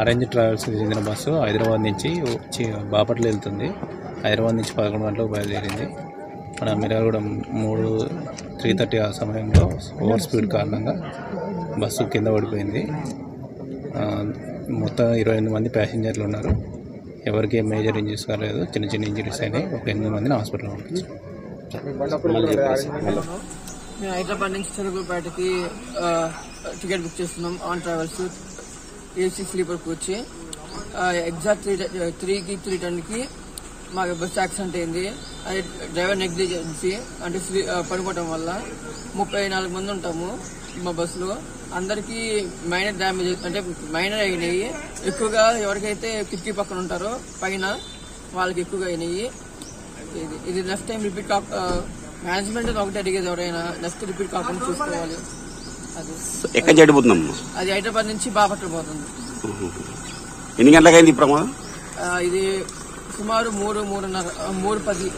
Orange travels చెందిన bus Hyderabad నుంచి బాపట్ల వెళ్తుంది. హైదరాబాద్ నుంచి 11 గంటలకు బయలుదేరింది. మన మిర్యాలగూడెం 3:30 ఆ సమయంలో ఓవర్ స్పీడ్ కారణంగా బస్సు కింద పడిపోయింది. మొత్తం 28 మంది ప్యాసింజర్లు ఉన్నారు. ఎవరికి మేజర్ ఇంజరీస్ కాలేదు, చిన్న చిన్న ఇంజరీస్ అయినాయి. ఒక 8 మందిని హాస్పిటల్ పంపించారు. మేము హైదరాబాద్ నుంచి చెరుకుపేటకి టికెట్ బుక్ చేస్తున్నాం. ఆన్ ట్రావెల్స్ ఏసీ స్లీపర్ కూర్చి ఎగ్జాక్ట్ 3కి 3:10కి మాకు బస్సు యాక్సిడెంట్ అయింది. అది డ్రైవర్ నెగ్లిజెన్సీ అంటే పడుకోవటం వల్ల 34 మంది ఉంటాము మా బస్సులో. అందరికీ మైనర్ డ్యామేజ్ అంటే మైనర్ అయినాయి. ఎక్కువగా ఎవరికైతే కిటికీ పక్కన ఉంటారో పైన వాళ్ళకి ఎక్కువగా అయినాయి. ఇది నెక్స్ట్ టైం రిపీట్ మేనేజ్మెంట్ ఒకటి అడిగేది, ఎవరైనా నెక్స్ట్ రిపీట్ కాకుండా చూసుకోవాలి. అది హైదరాబాద్ నుంచి బాపట్ల పోతుంది. ఎన్ని గంటలకైంది ప్రమాదం? ఇది సుమారు 3:10.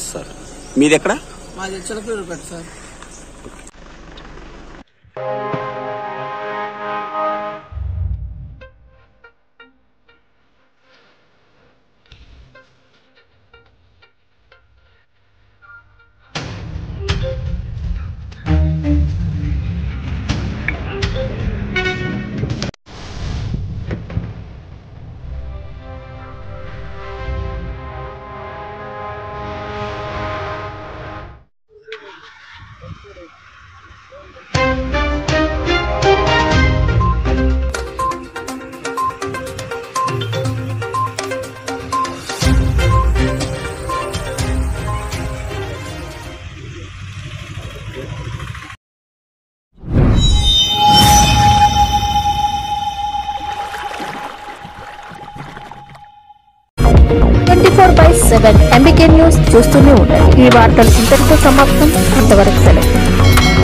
సార్ మీది ఎక్కడ? మాది చిలకలూరుపేట సార్. MBK న్యూస్ చూస్తూనే ఉండండి. ఈ వార్తలు ఇంతటితో సమాప్తం. అంతవరకు సెలవు.